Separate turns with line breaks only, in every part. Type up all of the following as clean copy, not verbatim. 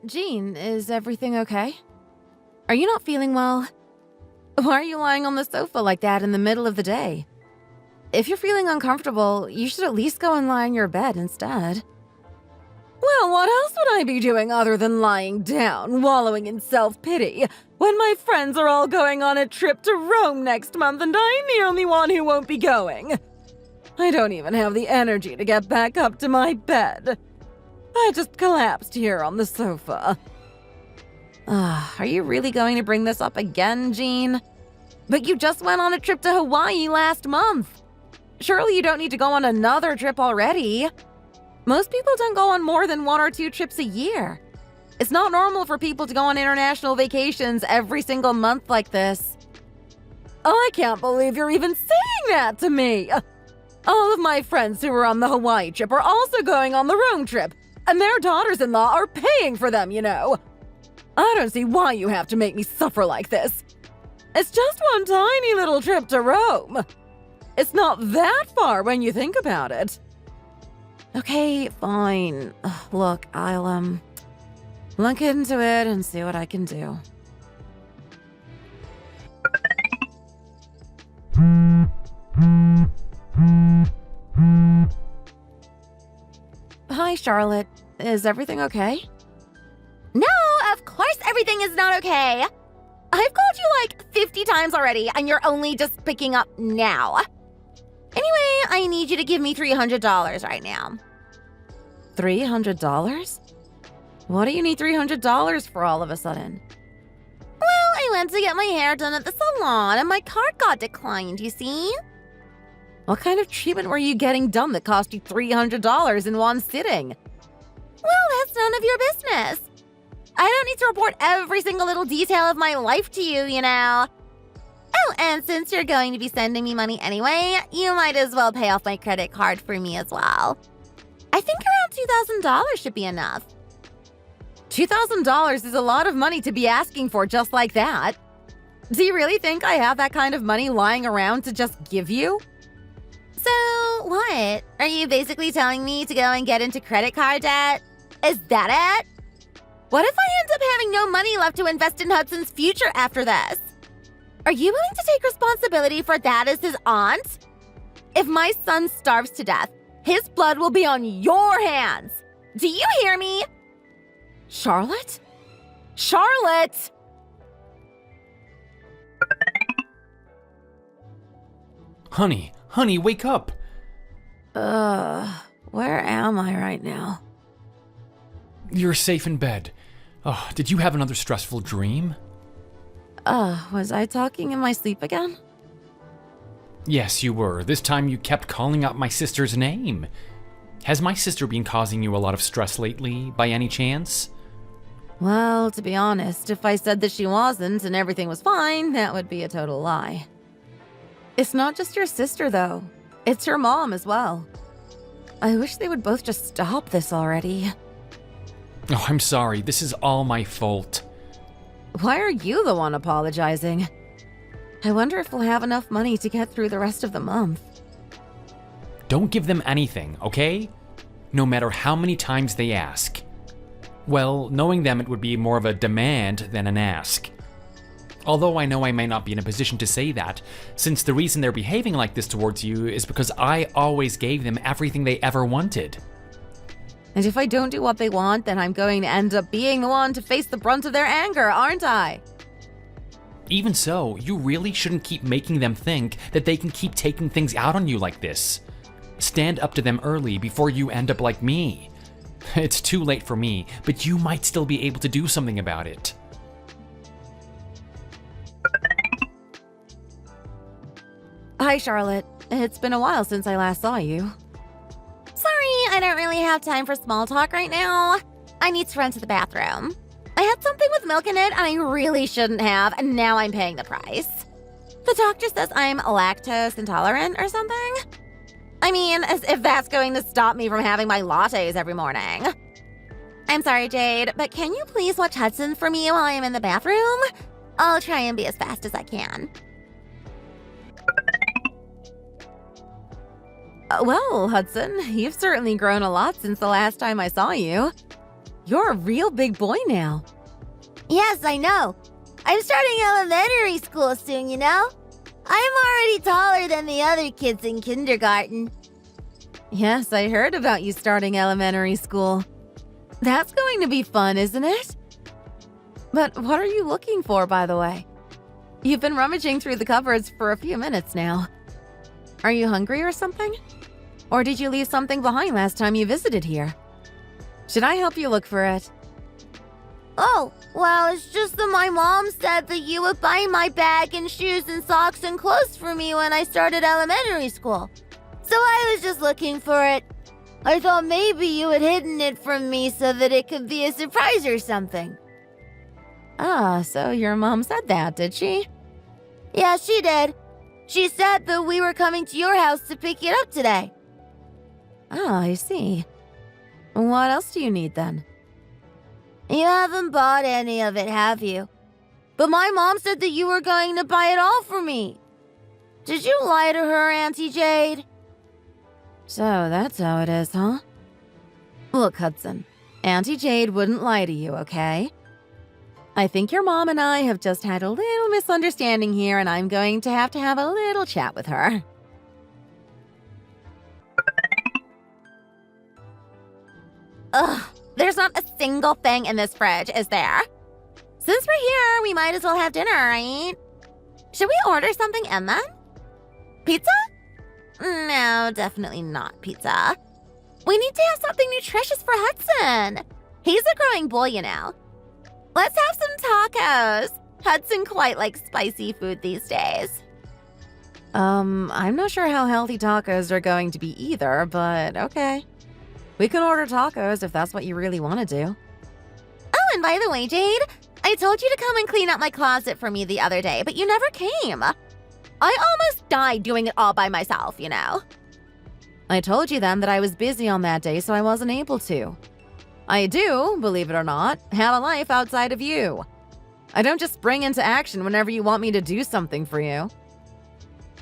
Jean, is everything okay? Are you not feeling well? Why are you lying on the sofa like that in the middle of the day? If you're feeling uncomfortable, you should at least go and lie in your bed instead. Well, what else would I be doing other than lying down, wallowing in self-pity, when my friends are all going on a trip to Rome next month and I'm the only one who won't be going? I don't even have the energy to get back up to my bed. I just collapsed here on the sofa. Are you really going to bring this up again, Jean? But you just went on a trip to Hawaii last month. Surely you don't need to go on another trip already. Most people don't go on more than 1 or 2 trips a year. It's not normal for people to go on international vacations every single month like this. I can't believe you're even saying that to me. All of my friends who were on the Hawaii trip are also going on the Rome trip, and their daughters-in-law are paying for them, you know. I don't see why you have to make me suffer like this. It's just one tiny little trip to Rome. It's not that far when you think about it. Okay, fine. Look, I'll, look into it and see what I can do. Hi, Charlotte. Is everything okay?
No, of course everything is not okay. I've called you like 50 times already, and you're only just picking up now. Anyway, I need you to give me $300 right now.
$300? What do you need $300 for all of a sudden?
Well, I went to get my hair done at the salon, and my card got declined, you see?
What kind of treatment were you getting done that cost you $300 in one sitting?
Well, that's none of your business. I don't need to report every single little detail of my life to you, you know. Oh, and since you're going to be sending me money anyway, you might as well pay off my credit card for me as well. I think around $2,000 should be enough.
$2,000 is a lot of money to be asking for just like that. Do you really think I have that kind of money lying around to just give you?
So, what? Are you basically telling me to go and get into credit card debt? Is that it? What if I end up having no money left to invest in Hudson's future after this? Are you willing to take responsibility for that as his aunt? If my son starves to death, his blood will be on your hands. Do you hear me?
Charlotte? Charlotte!
Honey, wake up!
Where am I right now?
You're safe in bed. Oh, did you have another stressful dream?
Was I talking in my sleep again?
Yes, you were. This time you kept calling out my sister's name. Has my sister been causing you a lot of stress lately, by any chance?
Well, to be honest, if I said that she wasn't and everything was fine, that would be a total lie. It's not just your sister, though. It's your mom as well. I wish they would both just stop this already.
Oh, I'm sorry. This is all my fault.
Why are you the one apologizing? I wonder if we'll have enough money to get through the rest of the month.
Don't give them anything, okay? No matter how many times they ask. Well, knowing them, it would be more of a demand than an ask. Although I know I may not be in a position to say that, since the reason they're behaving like this towards you is because I always gave them everything they ever wanted.
And if I don't do what they want, then I'm going to end up being the one to face the brunt of their anger, aren't I?
Even so, you really shouldn't keep making them think that they can keep taking things out on you like this. Stand up to them early before you end up like me. It's too late for me, but you might still be able to do something about it.
Hi, Charlotte. It's been a while since I last saw you.
Sorry, I don't really have time for small talk right now. I need to run to the bathroom. I had something with milk in it and I really shouldn't have, and now I'm paying the price. The doctor says I'm lactose intolerant or something. I mean, as if that's going to stop me from having my lattes every morning. I'm sorry, Jade, but can you please watch Hudson for me while I'm in the bathroom? I'll try and be as fast as I can.
Well, Hudson, you've certainly grown a lot since the last time I saw you. You're a real big boy now.
Yes, I know. I'm starting elementary school soon, you know? I'm already taller than the other kids in kindergarten.
Yes, I heard about you starting elementary school. That's going to be fun, isn't it? But what are you looking for, by the way? You've been rummaging through the cupboards for a few minutes now. Are you hungry or something? Or did you leave something behind last time you visited here? Should I help you look for it?
Oh, well, it's just that my mom said that you would buy my bag and shoes and socks and clothes for me when I started elementary school. So I was just looking for it. I thought maybe you had hidden it from me so that it could be a surprise or something.
Ah, so your mom said that, did she?
Yeah, she did. She said that we were coming to your house to pick it up today.
Ah, I see. What else do you need then?
You haven't bought any of it, have you? But my mom said that you were going to buy it all for me. Did you lie to her, Auntie Jade?
So that's how it is, huh? Look, Hudson, Auntie Jade wouldn't lie to you, okay? I think your mom and I have just had a little misunderstanding here, and I'm going to have a little chat with her.
Ugh, there's not a single thing in this fridge, is there? Since we're here, we might as well have dinner, right? Should we order something and then? Pizza? No, definitely not pizza. We need to have something nutritious for Hudson. He's a growing boy, you know. Let's have some tacos. Hudson quite likes spicy food these days.
I'm not sure how healthy tacos are going to be either, but okay. We can order tacos if that's what you really want to do.
Oh, and by the way, Jade, I told you to come and clean up my closet for me the other day, but you never came. I almost died doing it all by myself, you know.
I told you then that I was busy on that day, so I wasn't able to. I do, believe it or not, have a life outside of you. I don't just spring into action whenever you want me to do something for you.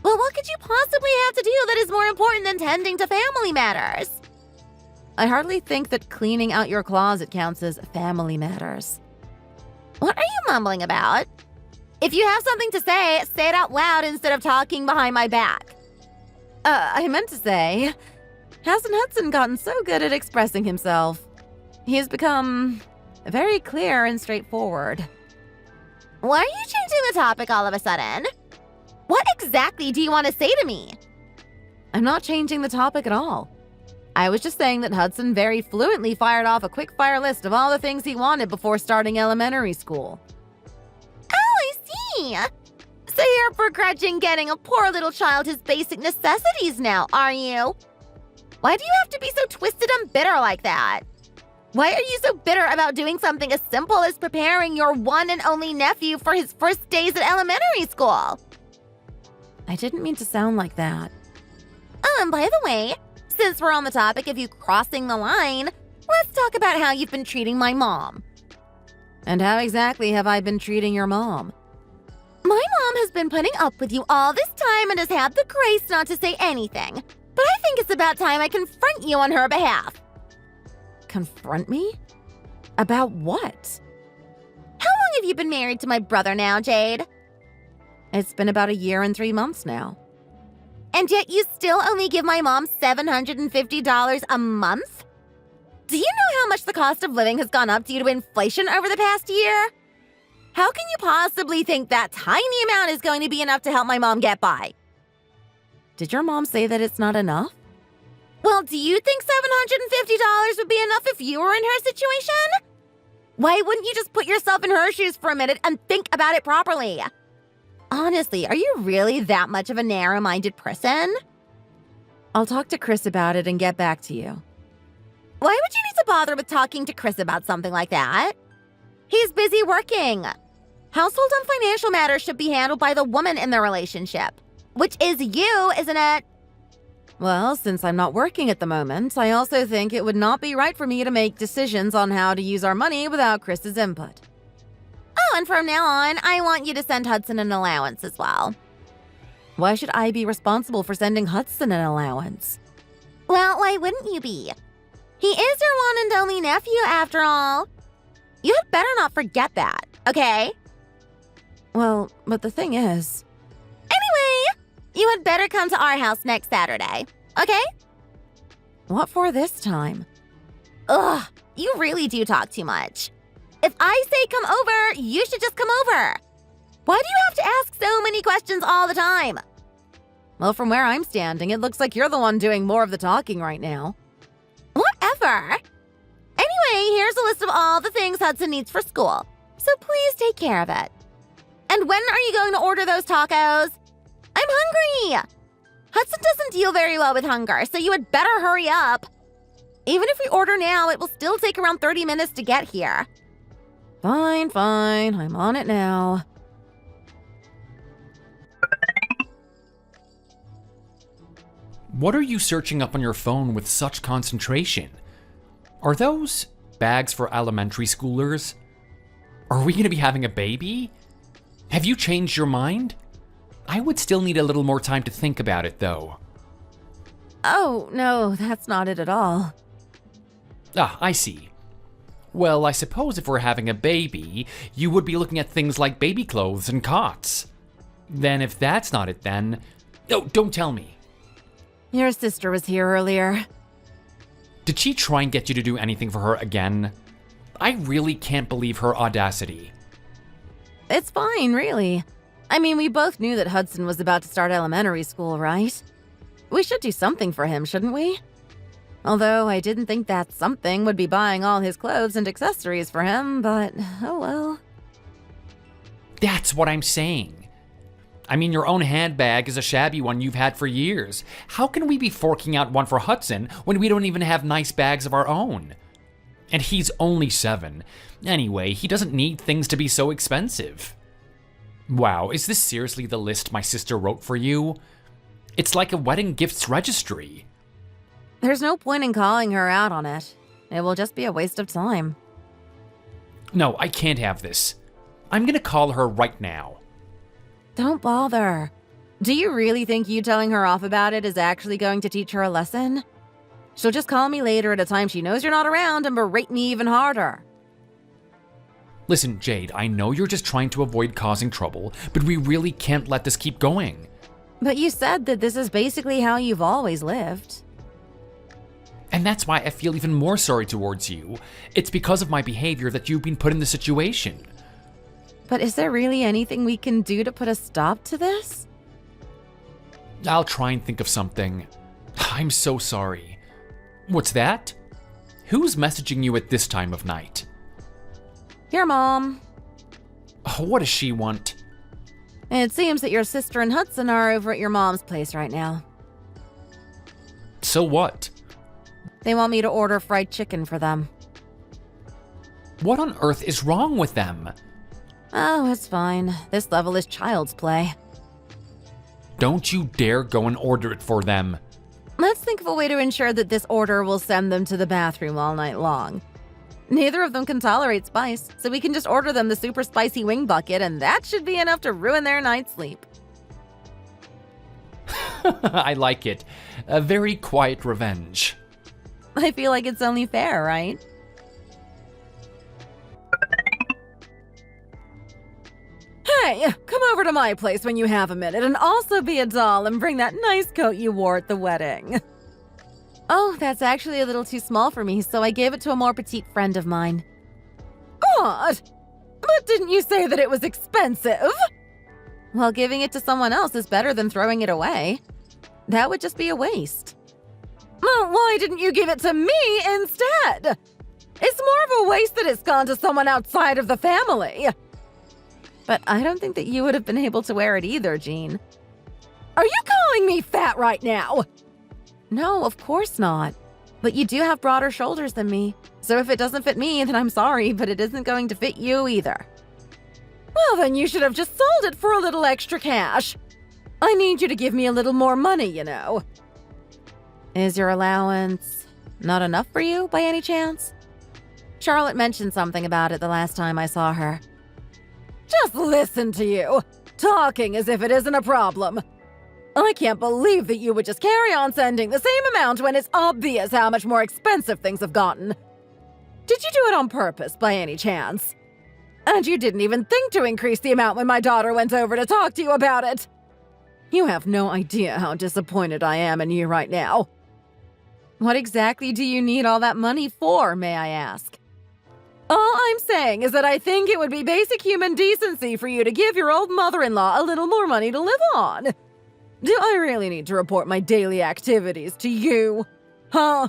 Well, what could you possibly have to do that is more important than tending to family matters?
I hardly think that cleaning out your closet counts as family matters.
What are you mumbling about? If you have something to say it out loud instead of talking behind my back.
I meant to say, hasn't Hudson gotten so good at expressing himself? He has become very clear and straightforward.
Why are you changing the topic all of a sudden? What exactly do you want to say to me?
I'm not changing the topic at all. I was just saying that Hudson very fluently fired off a quick-fire list of all the things he wanted before starting elementary school.
Oh, I see. So you're begrudging getting a poor little child his basic necessities now, are you? Why do you have to be so twisted and bitter like that? Why are you so bitter about doing something as simple as preparing your one and only nephew for his first days at elementary school?
I didn't mean to sound like that.
Oh, and by the way, since we're on the topic of you crossing the line, let's talk about how you've been treating my mom.
And how exactly have I been treating your mom?
My mom has been putting up with you all this time and has had the grace not to say anything. But I think it's about time I confront you on her behalf.
Confront me? About what?
How long have you been married to my brother now, Jade?
It's been about 1 year and 3 months now.
And yet you still only give my mom $750 a month? Do you know how much the cost of living has gone up due to inflation over the past year? How can you possibly think that tiny amount is going to be enough to help my mom get by?
Did your mom say that it's not enough?
Well, do you think $750 would be enough if you were in her situation? Why wouldn't you just put yourself in her shoes for a minute and think about it properly? Honestly, are you really that much of a narrow-minded person?
I'll talk to Chris about it and get back to you.
Why would you need to bother with talking to Chris about something like that? He's busy working. Household and financial matters should be handled by the woman in the relationship, which is you, isn't it?
Well, since I'm not working at the moment, I also think it would not be right for me to make decisions on how to use our money without Chris's input.
Oh, and from now on, I want you to send Hudson an allowance as well.
Why should I be responsible for sending Hudson an allowance?
Well, why wouldn't you be? He is your one and only nephew, after all. You had better not forget that, okay?
Well, but the thing is,
Anyway, you had better come to our house next Saturday, okay?
what for this time?
Ugh, you really do talk too much. If I say come over, you should just come over. Why do you have to ask so many questions all the time?
Well, from where I'm standing, it looks like you're the one doing more of the talking right now.
Whatever. Anyway, here's a list of all the things Hudson needs for school, so please take care of it. And when are you going to order those tacos? I'm hungry. Hudson doesn't deal very well with hunger, so you had better hurry up. Even if we order now, it will still take around 30 minutes to get here.
Fine, I'm on it now.
What are you searching up on your phone with such concentration? Are those bags for elementary schoolers? Are we going to be having a baby? Have you changed your mind? I would still need a little more time to think about it, though.
Oh, no, that's not it at all.
Ah, I see. Well, I suppose if we're having a baby, you would be looking at things like baby clothes and cots. Then if that's not it, then... Oh, don't tell me.
Your sister was here earlier.
Did she try and get you to do anything for her again? I really can't believe her audacity.
It's fine, really. I mean, we both knew that Hudson was about to start elementary school, right? We should do something for him, shouldn't we? Although I didn't think that something would be buying all his clothes and accessories for him, but oh well.
That's what I'm saying. I mean, your own handbag is a shabby one you've had for years. How can we be forking out one for Hudson when we don't even have nice bags of our own? And he's only 7. Anyway, he doesn't need things to be so expensive. Wow, is this seriously the list my sister wrote for you? It's like a wedding gifts registry.
There's no point in calling her out on it. It will just be a waste of time.
No, I can't have this. I'm gonna call her right now.
Don't bother. Do you really think you telling her off about it is actually going to teach her a lesson? She'll just call me later at a time she knows you're not around and berate me even harder.
Listen, Jade, I know you're just trying to avoid causing trouble, but we really can't let this keep going.
But you said that this is basically how you've always lived.
And that's why I feel even more sorry towards you. It's because of my behavior that you've been put in this situation.
But is there really anything we can do to put a stop to this?
I'll try and think of something. I'm so sorry. What's that? Who's messaging you at this time of night?
Your mom.
Oh, what does she want?
It seems that your sister and Hudson are over at your mom's place right now.
So what?
They want me to order fried chicken for them.
What on earth is wrong with them?
Oh, it's fine. This level is child's play.
Don't you dare go and order it for them.
Let's think of a way to ensure that this order will send them to the bathroom all night long. Neither of them can tolerate spice, so we can just order them the super spicy wing bucket, and that should be enough to ruin their night's sleep.
I like it. A very quiet revenge.
I feel like it's only fair, right? Hey, come over to my place when you have a minute and also be a doll and bring that nice coat you wore at the wedding. Oh, that's actually a little too small for me, so I gave it to a more petite friend of mine. God! But didn't you say that it was expensive? Well, giving it to someone else is better than throwing it away. That would just be a waste. Well, why didn't you give it to me instead? It's more of a waste that it's gone to someone outside of the family. But I don't think that you would have been able to wear it either, Jean. Are you calling me fat right now? No, of course not. But you do have broader shoulders than me. So if it doesn't fit me, then I'm sorry, but it isn't going to fit you either. Well, then you should have just sold it for a little extra cash. I need you to give me a little more money, you know. Is your allowance not enough for you, by any chance? Charlotte mentioned something about it the last time I saw her. Just listen to you, talking as if it isn't a problem. I can't believe that you would just carry on sending the same amount when it's obvious how much more expensive things have gotten. Did you do it on purpose, by any chance? And you didn't even think to increase the amount when my daughter went over to talk to you about it. You have no idea how disappointed I am in you right now. What exactly do you need all that money for, may I ask? All I'm saying is that I think it would be basic human decency for you to give your old mother-in-law a little more money to live on. Do I really need to report my daily activities to you? Huh?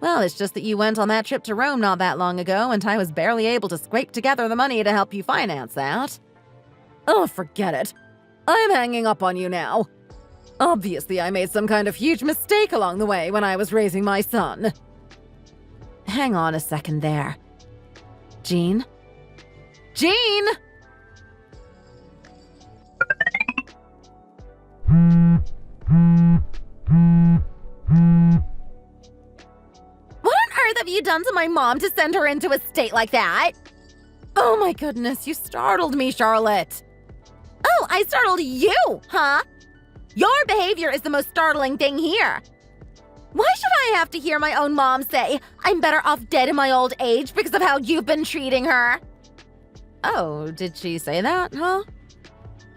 Well, it's just that you went on that trip to Rome not that long ago, and I was barely able to scrape together the money to help you finance that. Oh, forget it. I'm hanging up on you now. Obviously, I made some kind of huge mistake along the way when I was raising my son. Hang on a second there. Jean? Jean!
What on earth have you done to my mom to send her into a state like that?
Oh my goodness, you startled me, Charlotte.
Oh, I startled you, huh? Your behavior is the most startling thing here. Why should I have to hear my own mom say I'm better off dead in my old age because of how you've been treating her?
Oh, did she say that, huh?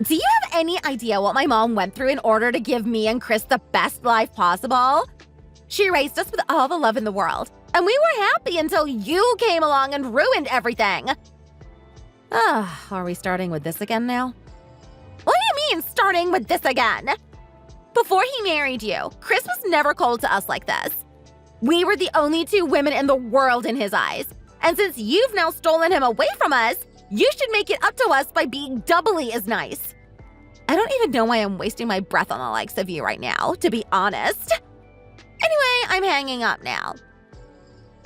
Do you have any idea what my mom went through in order to give me and Chris the best life possible? She raised us with all the love in the world, and we were happy until you came along and ruined everything.
Are we starting with this again now?
What do you mean, starting with this again? Before he married you, Chris was never cold to us like this. We were the only two women in the world in his eyes, and since you've now stolen him away from us, you should make it up to us by being doubly as nice. I don't even know why I'm wasting my breath on the likes of you right now, to be honest. Anyway, I'm hanging up now.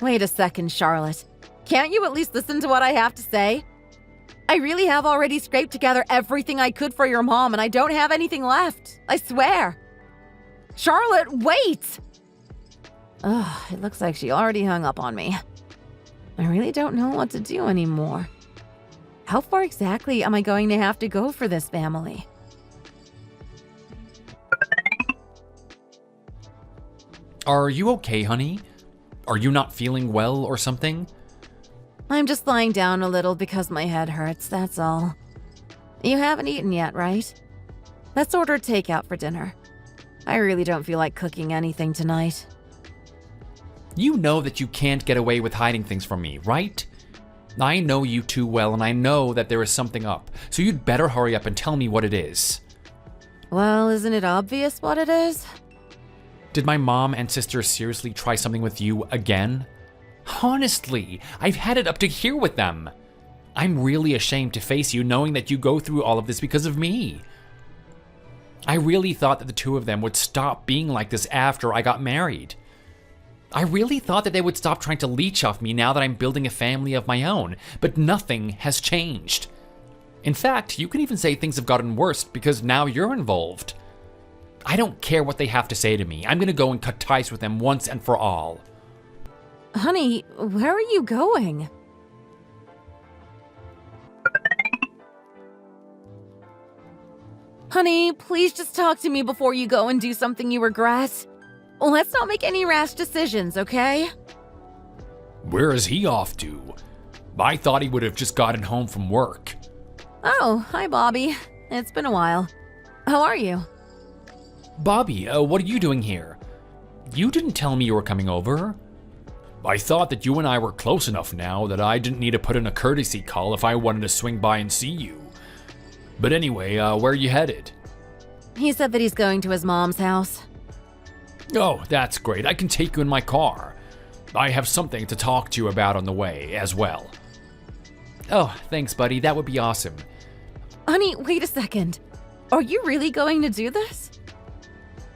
Wait a second, Charlotte. Can't you at least listen to what I have to say? I really have already scraped together everything I could for your mom, and I don't have anything left. I swear. Charlotte, wait! Ugh, it looks like she already hung up on me. I really don't know what to do anymore. How far exactly am I going to have to go for this family?
Are you okay, honey? Are you not feeling well or something?
I'm just lying down a little because my head hurts, that's all. You haven't eaten yet, right? Let's order takeout for dinner. I really don't feel like cooking anything tonight.
You know that you can't get away with hiding things from me, right? I know you too well, and I know that there is something up, so you'd better hurry up and tell me what it is.
Well, isn't it obvious what it is?
Did my mom and sister seriously try something with you again? Honestly, I've had it up to here with them. I'm really ashamed to face you knowing that you go through all of this because of me. I really thought that the two of them would stop being like this after I got married. I really thought that they would stop trying to leech off me now that I'm building a family of my own, but nothing has changed. In fact, you can even say things have gotten worse because now you're involved. I don't care what they have to say to me. I'm gonna go and cut ties with them once and for all.
Honey, where are you going? Honey, please just talk to me before you go and do something you regret. Let's not make any rash decisions, okay?
Where is he off to? I thought he would have just gotten home from work.
Oh, hi, Bobby. It's been a while. How are you?
Bobby, what are you doing here? You didn't tell me you were coming over. I thought that you and I were close enough now that I didn't need to put in a courtesy call if I wanted to swing by and see you. But anyway, where are you headed?
He said that he's going to his mom's house.
Oh, that's great. I can take you in my car. I have something to talk to you about on the way as well. Oh, thanks, buddy. That would be awesome.
Honey, wait a second. Are you really going to do this?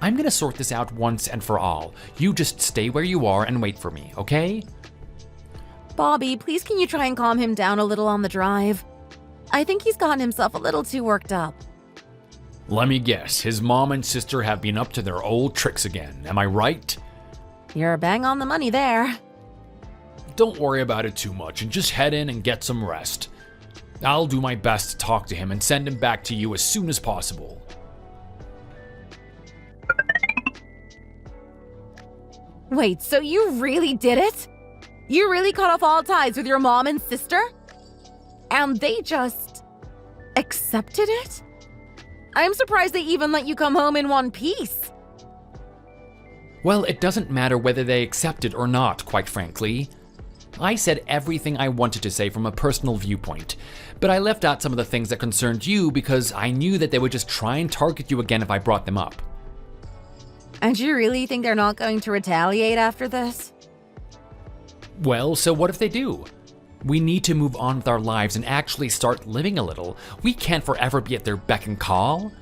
I'm gonna sort this out once and for all. You just stay where you are and wait for me, okay?
Bobby, please can you try and calm him down a little on the drive? I think he's gotten himself a little too worked up.
Let me guess, his mom and sister have been up to their old tricks again, am I right?
You're bang on the money there.
Don't worry about it too much and just head in and get some rest. I'll do my best to talk to him and send him back to you as soon as possible.
Wait, so you really did it? You really cut off all ties with your mom and sister? And they just accepted it? I'm surprised they even let you come home in one piece.
Well, it doesn't matter whether they accept it or not, quite frankly. I said everything I wanted to say from a personal viewpoint, but I left out some of the things that concerned you because I knew that they would just try and target you again if I brought them up.
And you really think they're not going to retaliate after this?
Well, so what if they do? We need to move on with our lives and actually start living a little. We can't forever be at their beck and call.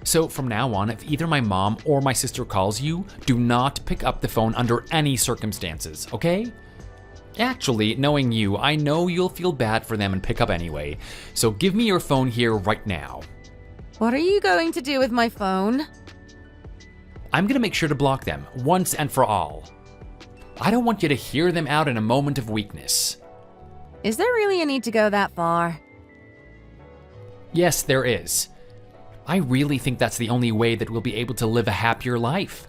So from now on, if either my mom or my sister calls you, do not pick up the phone under any circumstances, okay? Actually, knowing you, I know you'll feel bad for them and pick up anyway. So give me your phone here right now.
What are you going to do with my phone?
I'm gonna make sure to block them, once and for all. I don't want you to hear them out in a moment of weakness.
Is there really a need to go that far?
Yes, there is. I really think that's the only way that we'll be able to live a happier life.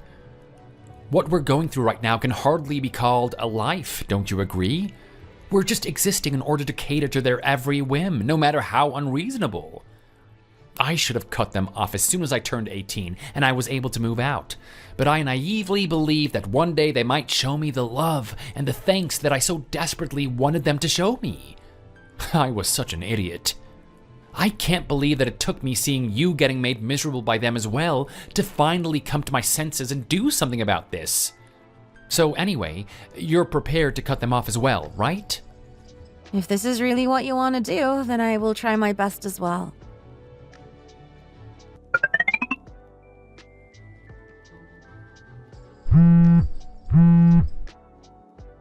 What we're going through right now can hardly be called a life, don't you agree? We're just existing in order to cater to their every whim, no matter how unreasonable. I should have cut them off as soon as I turned 18 and I was able to move out. But I naively believed that one day they might show me the love and the thanks that I so desperately wanted them to show me. I was such an idiot. I can't believe that it took me seeing you getting made miserable by them as well to finally come to my senses and do something about this. So anyway, you're prepared to cut them off as well, right?
If this is really what you want to do, then I will try my best as well.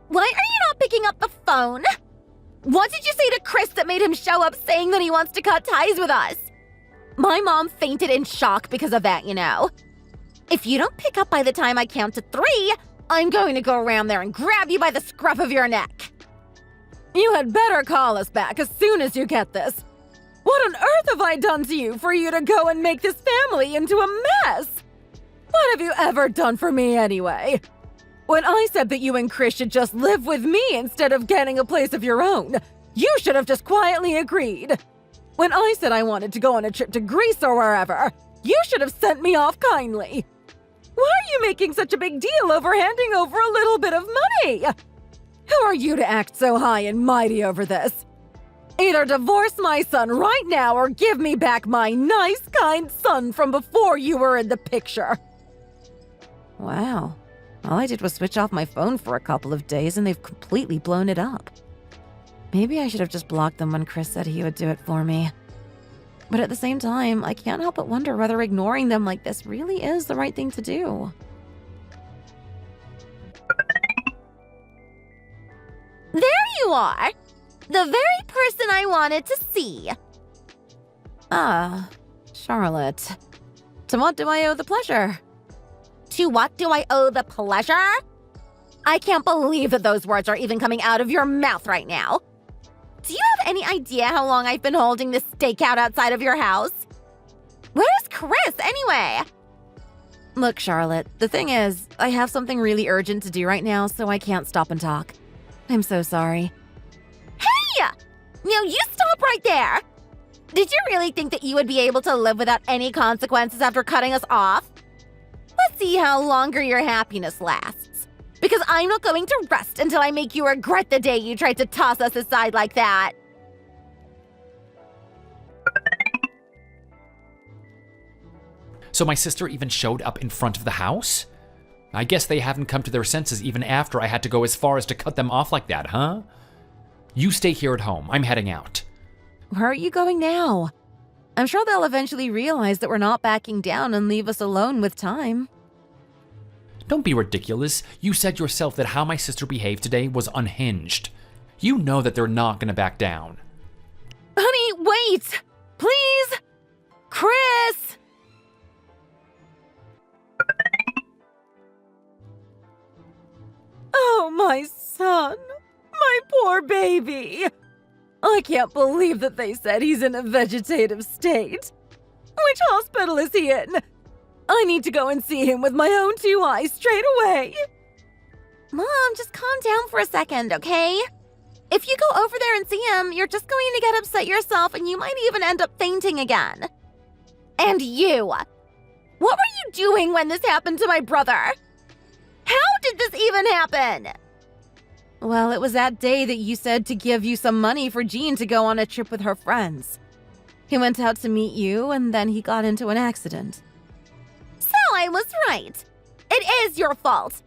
Why are you not picking up the phone? What did you say to Chris that made him show up saying that he wants to cut ties with us? My mom fainted in shock because of that, you know. If you don't pick up by the time I count to 3, I'm going to go around there and grab you by the scruff of your neck.
You had better call us back as soon as you get this. What on earth have I done to you for you to go and make this family into a mess? What have you ever done for me anyway? When I said that you and Chris should just live with me instead of getting a place of your own, you should have just quietly agreed. When I said I wanted to go on a trip to Greece or wherever, you should have sent me off kindly. Why are you making such a big deal over handing over a little bit of money? Who are you to act so high and mighty over this? Either divorce my son right now or give me back my nice, kind son from before you were in the picture. Wow. All I did was switch off my phone for a couple of days and they've completely blown it up. Maybe I should have just blocked them when Chris said he would do it for me. But at the same time, I can't help but wonder whether ignoring them like this really is the right thing to do.
There you are! The very person I wanted to see.
Ah, Charlotte. To what do I owe the pleasure?
To what do I owe the pleasure? I can't believe that those words are even coming out of your mouth right now. Do you have any idea how long I've been holding this stakeout outside of your house? Where's Chris, anyway?
Look, Charlotte, the thing is, I have something really urgent to do right now, so I can't stop and talk. I'm so sorry.
Hey! Now you stop right there! Did you really think that you would be able to live without any consequences after cutting us off? Let's see how longer your happiness lasts. Because I'm not going to rest until I make you regret the day you tried to toss us aside like that.
So my sister even showed up in front of the house? I guess they haven't come to their senses even after I had to go as far as to cut them off like that, huh? You stay here at home. I'm heading out.
Where are you going now? I'm sure they'll eventually realize that we're not backing down and leave us alone with time.
Don't be ridiculous. You said yourself that how my sister behaved today was unhinged. You know that they're not gonna back down.
Honey, wait! Please! Chris! Oh, my son. My poor baby. I can't believe that they said he's in a vegetative state. Which hospital is he in? I need to go and see him with my own 2 eyes straight away.
Mom, just calm down for a second, okay? If you go over there and see him, you're just going to get upset yourself and you might even end up fainting again. And you! What were you doing when this happened to my brother? How did this even happen?
Well, it was that day that you said to give you some money for Jean to go on a trip with her friends. He went out to meet you, and then he got into an accident.
So I was right. It is your fault.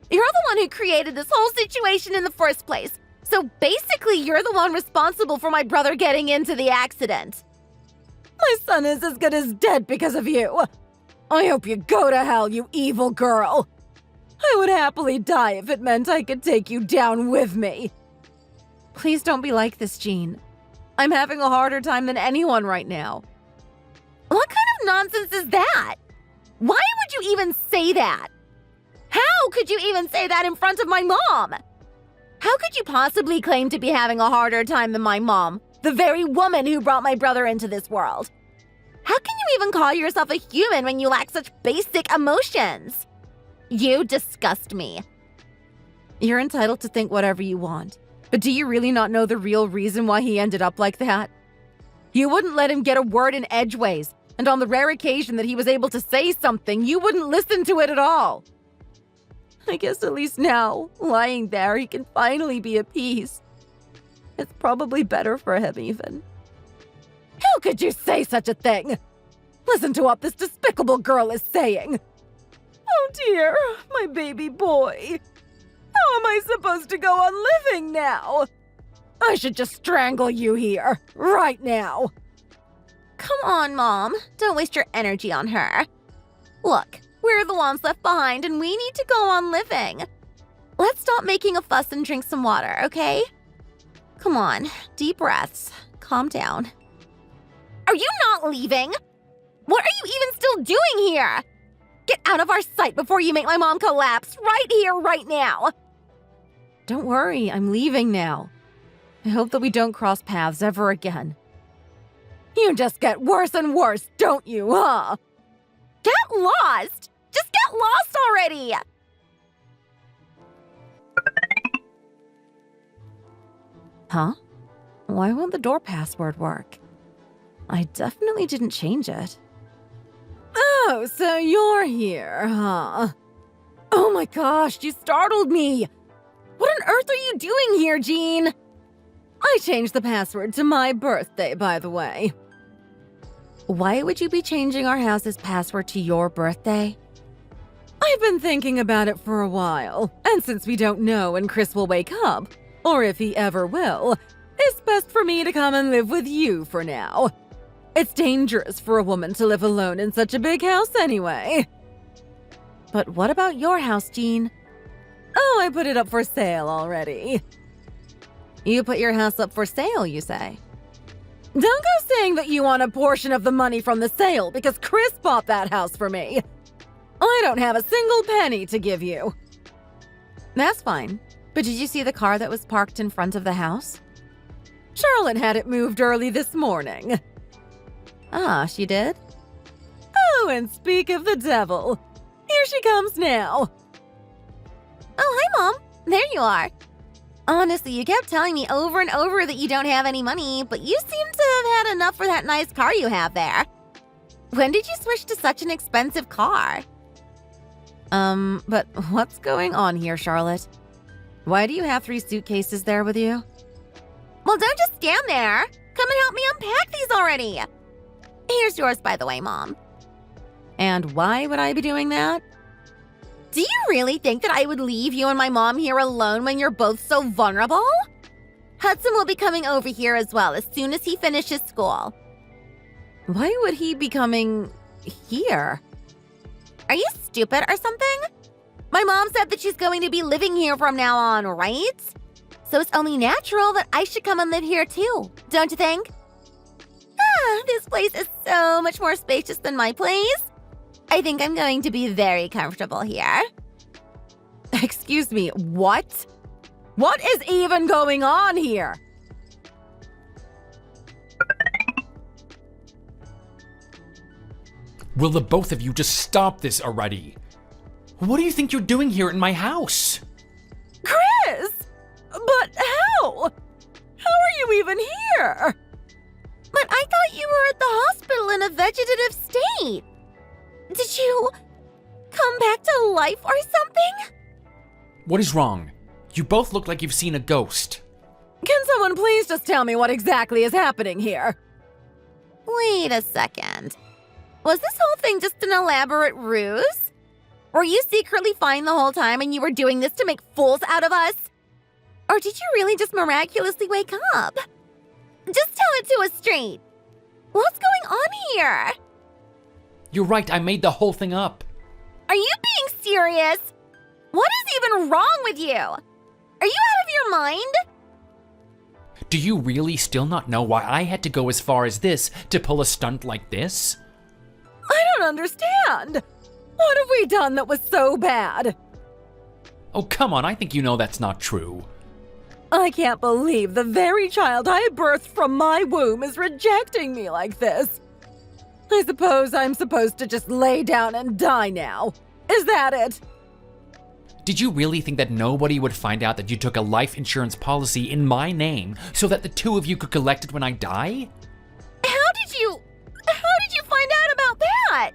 You're the one who created this whole situation in the first place. So basically, you're the one responsible for my brother getting into the accident.
My son is as good as dead because of you. I hope you go to hell, you evil girl. I would happily die if it meant I could take you down with me. Please don't be like this, Jean. I'm having a harder time than anyone right now.
What kind of nonsense is that? Why would you even say that? How could you even say that in front of my mom? How could you possibly claim to be having a harder time than my mom, the very woman who brought my brother into this world? How can you even call yourself a human when you lack such basic emotions? You disgust me.
You're entitled to think whatever you want, but do you really not know the real reason why he ended up like that? You wouldn't let him get a word in edgeways, and on the rare occasion that he was able to say something, you wouldn't listen to it at all. I guess at least now, lying there, he can finally be at peace. It's probably better for him, even. How could you say such a thing? Listen to what this despicable girl is saying. Oh dear, my baby boy. How am I supposed to go on living now? I should just strangle you here, right now.
Come on, Mom. Don't waste your energy on her. Look, we're the ones left behind and we need to go on living. Let's stop making a fuss and drink some water, okay? Come on, deep breaths. Calm down. Are you not leaving? What are you even still doing here? Get out of our sight before you make my mom collapse, right here, right now.
Don't worry, I'm leaving now. I hope that we don't cross paths ever again. You just get worse and worse, don't you, huh?
Get lost! Just get lost already!
Huh? Why won't the door password work? I definitely didn't change it. Oh, so you're here, huh? Oh my gosh, you startled me! What on earth are you doing here, Jean? I changed the password to my birthday, by the way. Why would you be changing our house's password to your birthday? I've been thinking about it for a while, and since we don't know when Chris will wake up, or if he ever will, it's best for me to come and live with you for now. It's dangerous for a woman to live alone in such a big house anyway. But what about your house, Jean? Oh, I put it up for sale already. You put your house up for sale, you say? Don't go saying that you want a portion of the money from the sale because Chris bought that house for me. I don't have a single penny to give you. That's fine. But did you see the car that was parked in front of the house? Charlotte had it moved early this morning. Ah, she did? Oh, and speak of the devil. Here she comes now.
Oh, hi, Mom. There you are. Honestly, you kept telling me over and over that you don't have any money, but you seem to have had enough for that nice car you have there. When did you switch to such an expensive car?
But what's going on here, Charlotte? Why do you have 3 suitcases there with you?
Well, don't just stand there. Come and help me unpack these already. Here's yours, by the way, Mom.
And why would I be doing that?
Do you really think that I would leave you and my mom here alone when you're both so vulnerable? Hudson will be coming over here as well as soon as he finishes school.
Why would he be coming here?
Are you stupid or something? My mom said that she's going to be living here from now on, right? So it's only natural that I should come and live here too, don't you think? This place is so much more spacious than my place. I think I'm going to be very comfortable here.
Excuse me, what? What is even going on here?
Will the both of you just stop this already? What do you think you're doing here in my house?
Chris! But how? How are you even here?
But I thought you were at the hospital in a vegetative state. Did you come back to life or something?
What is wrong? You both look like you've seen a ghost.
Can someone please just tell me what exactly is happening here?
Wait a second. Was this whole thing just an elaborate ruse? Were you secretly fine the whole time and you were doing this to make fools out of us? Or did you really just miraculously wake up? Just tell it to us straight. What's going on here?
You're right, I made the whole thing up.
Are you being serious? What is even wrong with you? Are you out of your mind?
Do you really still not know why I had to go as far as this to pull a stunt like this?
I don't understand. What have we done that was so bad?
Oh, come on, I think you know that's not true.
I can't believe the very child I birthed from my womb is rejecting me like this. I suppose I'm supposed to just lay down and die now. Is that it?
Did you really think that nobody would find out that you took a life insurance policy in my name so that the two of you could collect it when I die?
How did you find out about that?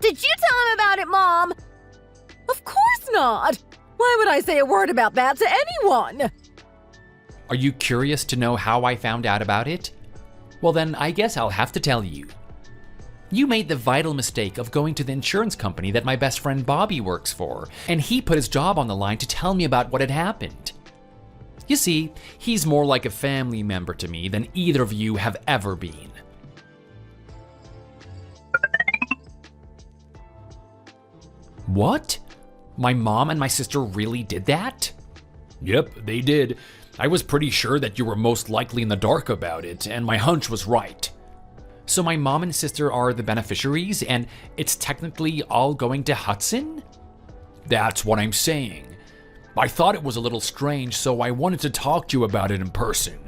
Did you tell him about it, Mom?
Of course not. Why would I say a word about that to anyone?
Are you curious to know how I found out about it? Well then, I guess I'll have to tell you. You made the vital mistake of going to the insurance company that my best friend Bobby works for, and he put his job on the line to tell me about what had happened. You see, he's more like a family member to me than either of you have ever been. What? My mom and my sister really did that? Yep, they did. I was pretty sure that you were most likely in the dark about it, and my hunch was right. So my mom and sister are the beneficiaries, and it's technically all going to Hudson? That's what I'm saying. I thought it was a little strange, so I wanted to talk to you about it in person.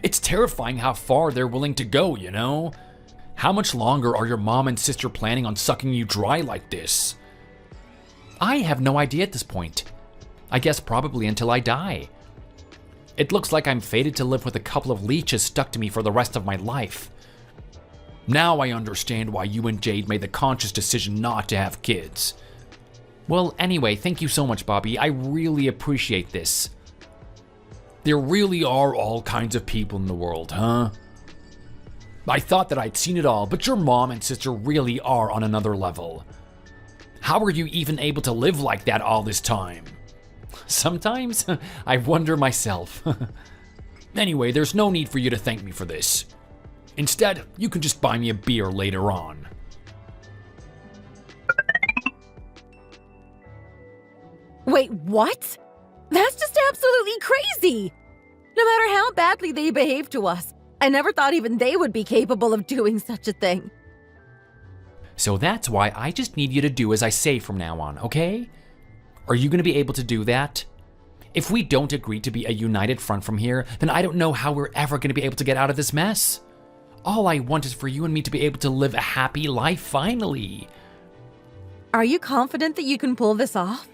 It's terrifying how far they're willing to go, you know? How much longer are your mom and sister planning on sucking you dry like this? I have no idea at this point. I guess probably until I die. It looks like I'm fated to live with a couple of leeches stuck to me for the rest of my life. Now I understand why you and Jade made the conscious decision not to have kids. Well, anyway, thank you so much, Bobby. I really appreciate this. There really are all kinds of people in the world, huh? I thought that I'd seen it all, but your mom and sister really are on another level. How are you even able to live like that all this time? Sometimes, I wonder myself. Anyway, there's no need for you to thank me for this. Instead, you can just buy me a beer later on.
Wait, what? That's just absolutely crazy! No matter how badly they behave to us, I never thought even they would be capable of doing such a thing.
So that's why I just need you to do as I say from now on, okay? Are you going to be able to do that? If we don't agree to be a united front from here, then I don't know how we're ever going to be able to get out of this mess. All I want is for you and me to be able to live a happy life finally.
Are you confident that you can pull this off?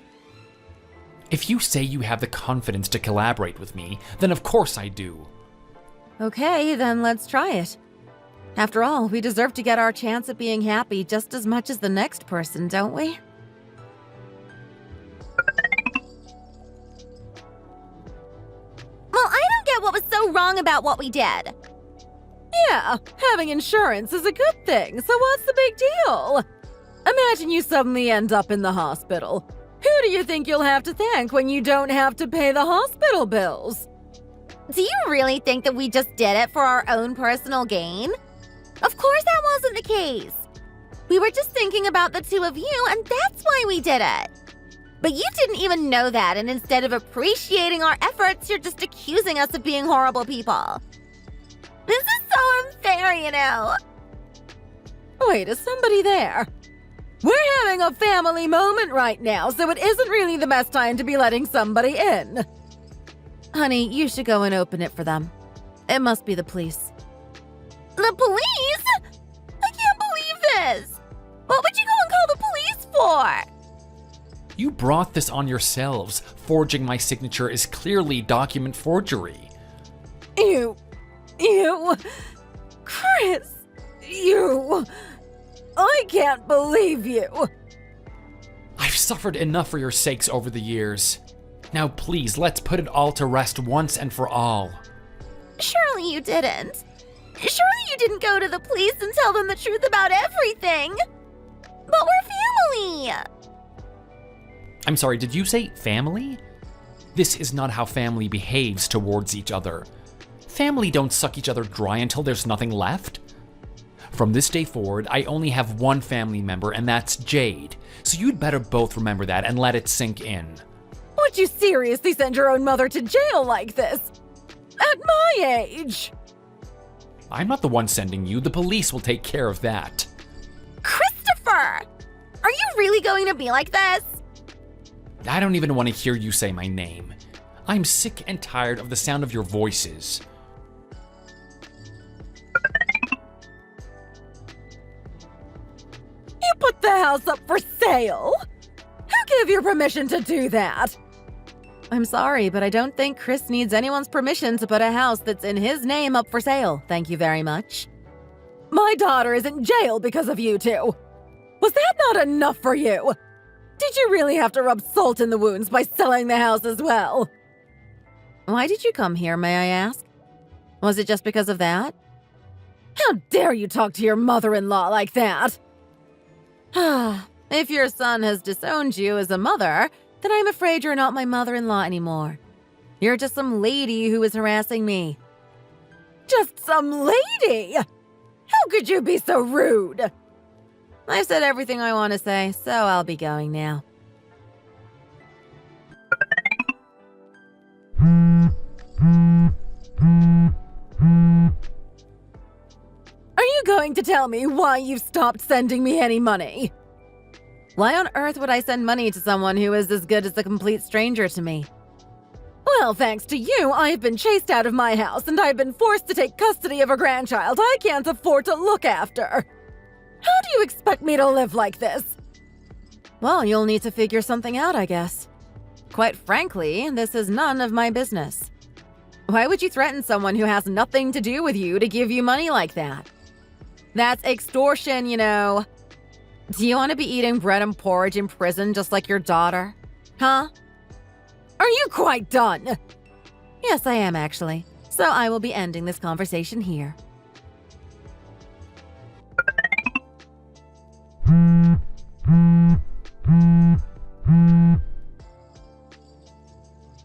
If you say you have the confidence to collaborate with me, then of course I do.
Okay, then let's try it. After all, we deserve to get our chance at being happy just as much as the next person, don't we?
Well, I don't get what was so wrong about what we did.
Yeah, having insurance is a good thing, so what's the big deal? Imagine you suddenly end up in the hospital. Who do you think you'll have to thank when you don't have to pay the hospital bills?
Do you really think that we just did it for our own personal gain? Of course that wasn't the case. We were just thinking about the two of you, and that's why we did it. But you didn't even know that, and instead of appreciating our efforts, you're just accusing us of being horrible people. This is so unfair, you know.
Wait, is somebody there? We're having a family moment right now, so it isn't really the best time to be letting somebody in. Honey, you should go and open it for them. It must be the police.
The police? I can't believe this. What would you go and call the police for?
You brought this on yourselves. Forging my signature is clearly document forgery.
You, Chris, I can't believe you.
I've suffered enough for your sakes over the years. Now please, let's put it all to rest once and for all.
Surely you didn't. Surely you didn't go to the police and tell them the truth about everything. But we're family.
I'm sorry, did you say family? This is not how family behaves towards each other. Family don't suck each other dry until there's nothing left. From this day forward, I only have one family member, and that's Jade. So you'd better both remember that and let it sink in.
Would you seriously send your own mother to jail like this? At my age?
I'm not the one sending you. The police will take care of that.
Christopher! Are you really going to be like this?
I don't even want to hear you say my name. I'm sick and tired of the sound of your voices.
You put the house up for sale? Who gave you permission to do that? I'm sorry, but I don't think Chris needs anyone's permission to put a house that's in his name up for sale. Thank you very much. My daughter is in jail because of you two. Was that not enough for you? Did you really have to rub salt in the wounds by selling the house as well? Why did you come here, may I ask? Was it just because of that? How dare you talk to your mother-in-law like that? If your son has disowned you as a mother, then I'm afraid you're not my mother-in-law anymore. You're just some lady who is harassing me. Just some lady? How could you be so rude? I've said everything I want to say, so I'll be going now. Are you going to tell me why you've stopped sending me any money? Why on earth would I send money to someone who is as good as a complete stranger to me? Well, thanks to you, I've been chased out of my house and I've been forced to take custody of a grandchild I can't afford to look after. How do you expect me to live like this? Well, you'll need to figure something out, I guess. Quite frankly, this is none of my business. Why would you threaten someone who has nothing to do with you to give you money like that? That's extortion, you know. Do you want to be eating bread and porridge in prison just like your daughter? Huh? Are you quite done? Yes, I am actually. So I will be ending this conversation here.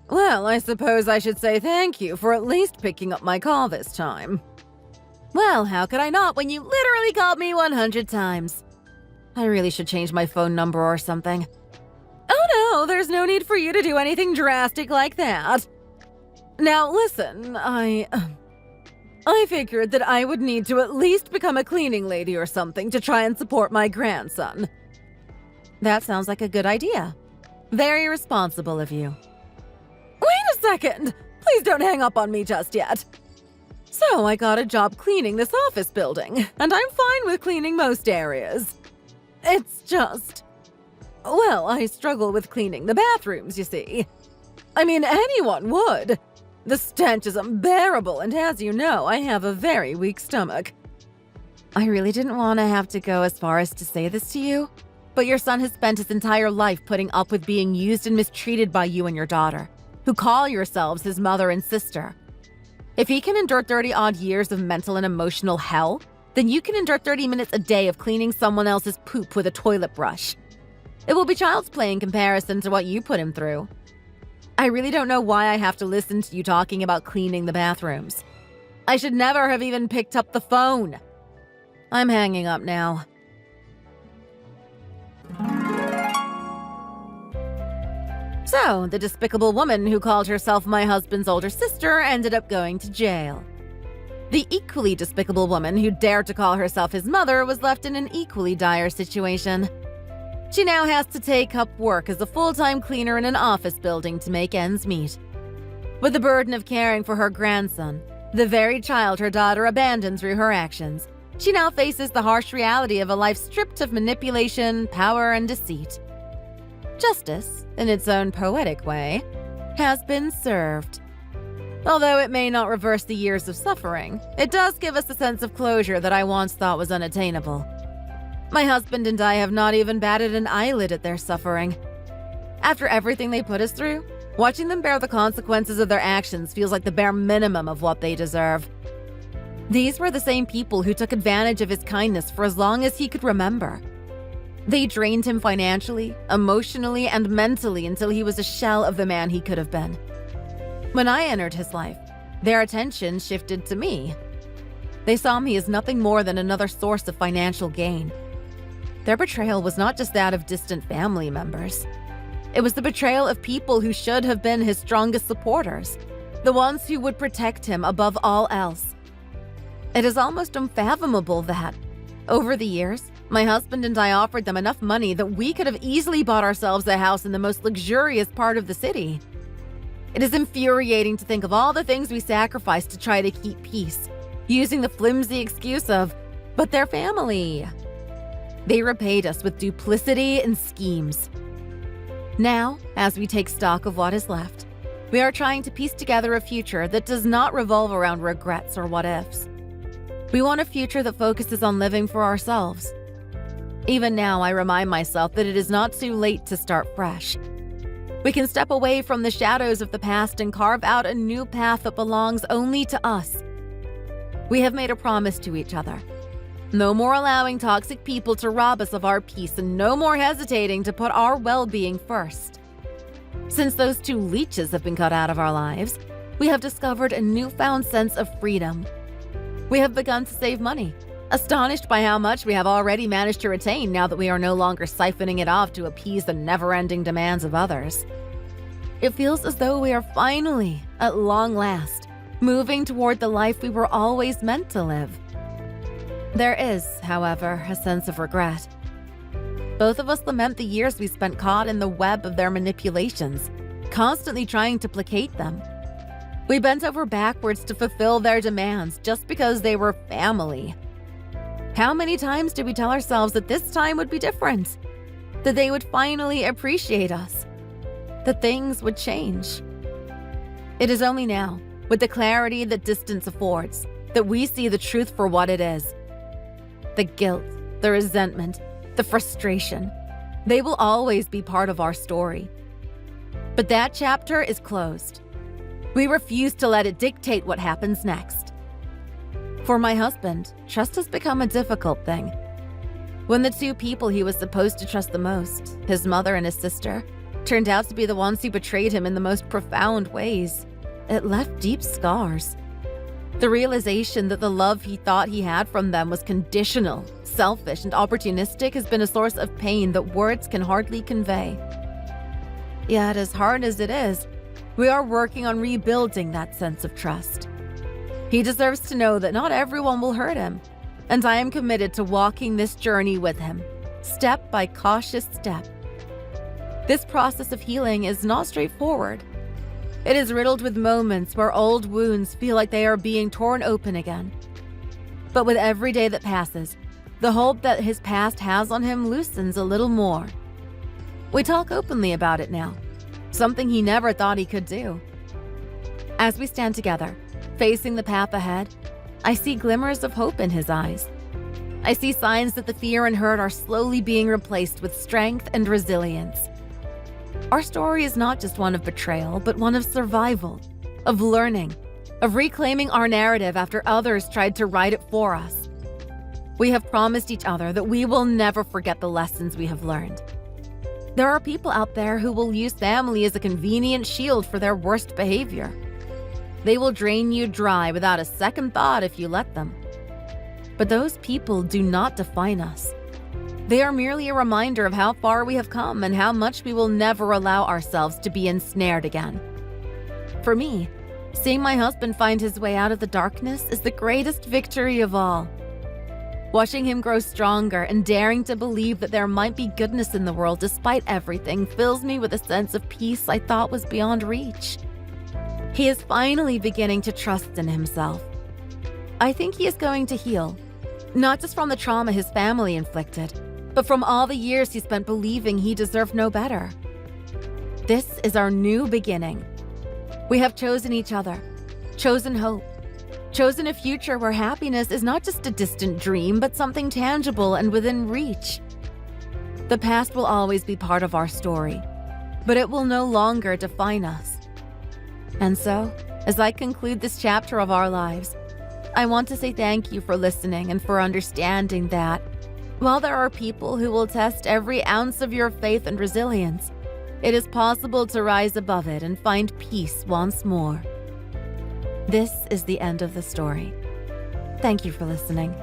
Well, I suppose I should say thank you for at least picking up my call this time. Well, how could I not when you literally called me 100 times? I really should change my phone number or something. Oh no, there's no need for you to do anything drastic like that. Now listen, I figured that I would need to at least become a cleaning lady or something to try and support my grandson. That sounds like a good idea. Very responsible of you. Wait a second! Please don't hang up on me just yet. So I got a job cleaning this office building, and I'm fine with cleaning most areas. It's just... well, I struggle with cleaning the bathrooms, you see. I mean, anyone would. The stench is unbearable, and as you know, I have a very weak stomach. I really didn't want to have to go as far as to say this to you, but your son has spent his entire life putting up with being used and mistreated by you and your daughter, who call yourselves his mother and sister. If he can endure 30-odd years of mental and emotional hell, then you can endure 30 minutes a day of cleaning someone else's poop with a toilet brush. It will be child's play in comparison to what you put him through. I really don't know why I have to listen to you talking about cleaning the bathrooms. I should never have even picked up the phone. I'm hanging up now. So, the despicable woman who called herself my husband's older sister ended up going to jail. The equally despicable woman who dared to call herself his mother was left in an equally dire situation. She now has to take up work as a full-time cleaner in an office building to make ends meet. With the burden of caring for her grandson, the very child her daughter abandoned through her actions, she now faces the harsh reality of a life stripped of manipulation, power, and deceit. Justice, in its own poetic way, has been served. Although it may not reverse the years of suffering, it does give us a sense of closure that I once thought was unattainable. My husband and I have not even batted an eyelid at their suffering. After everything they put us through, watching them bear the consequences of their actions feels like the bare minimum of what they deserve. These were the same people who took advantage of his kindness for as long as he could remember. They drained him financially, emotionally, and mentally until he was a shell of the man he could have been. When I entered his life, their attention shifted to me. They saw me as nothing more than another source of financial gain. Their betrayal was not just that of distant family members. It was the betrayal of people who should have been his strongest supporters, the ones who would protect him above all else. It is almost unfathomable that, over the years, my husband and I offered them enough money that we could have easily bought ourselves a house in the most luxurious part of the city. It is infuriating to think of all the things we sacrificed to try to keep peace, using the flimsy excuse of, but they're family. They repaid us with duplicity and schemes. Now, as we take stock of what is left, we are trying to piece together a future that does not revolve around regrets or what-ifs. We want a future that focuses on living for ourselves. Even now, I remind myself that it is not too late to start fresh. We can step away from the shadows of the past and carve out a new path that belongs only to us. We have made a promise to each other. No more allowing toxic people to rob us of our peace, and no more hesitating to put our well-being first. Since those two leeches have been cut out of our lives, we have discovered a newfound sense of freedom. We have begun to save money, astonished by how much we have already managed to retain now that we are no longer siphoning it off to appease the never-ending demands of others. It feels as though we are finally, at long last, moving toward the life we were always meant to live. There is, however, a sense of regret. Both of us lament the years we spent caught in the web of their manipulations, constantly trying to placate them. We bent over backwards to fulfill their demands just because they were family. How many times did we tell ourselves that this time would be different? That they would finally appreciate us? That things would change? It is only now, with the clarity that distance affords, that we see the truth for what it is. The guilt, the resentment, the frustration. They will always be part of our story. But that chapter is closed. We refuse to let it dictate what happens next. For my husband, trust has become a difficult thing. When the two people he was supposed to trust the most, his mother and his sister, turned out to be the ones who betrayed him in the most profound ways, it left deep scars. The realization that the love he thought he had from them was conditional, selfish, and opportunistic has been a source of pain that words can hardly convey. Yet, as hard as it is, we are working on rebuilding that sense of trust. He deserves to know that not everyone will hurt him, and I am committed to walking this journey with him, step by cautious step. This process of healing is not straightforward. It is riddled with moments where old wounds feel like they are being torn open again. But with every day that passes, the hold that his past has on him loosens a little more. We talk openly about it now, something he never thought he could do. As we stand together, facing the path ahead, I see glimmers of hope in his eyes. I see signs that the fear and hurt are slowly being replaced with strength and resilience. Our story is not just one of betrayal, but one of survival, of learning, of reclaiming our narrative after others tried to write it for us. We have promised each other that we will never forget the lessons we have learned. There are people out there who will use family as a convenient shield for their worst behavior. They will drain you dry without a second thought if you let them. But those people do not define us. They are merely a reminder of how far we have come and how much we will never allow ourselves to be ensnared again. For me, seeing my husband find his way out of the darkness is the greatest victory of all. Watching him grow stronger and daring to believe that there might be goodness in the world despite everything fills me with a sense of peace I thought was beyond reach. He is finally beginning to trust in himself. I think he is going to heal, not just from the trauma his family inflicted, but from all the years he spent believing he deserved no better. This is our new beginning. We have chosen each other, chosen hope, chosen a future where happiness is not just a distant dream, but something tangible and within reach. The past will always be part of our story, but it will no longer define us. And so, as I conclude this chapter of our lives, I want to say thank you for listening and for understanding that, while there are people who will test every ounce of your faith and resilience, it is possible to rise above it and find peace once more. This is the end of the story. Thank you for listening.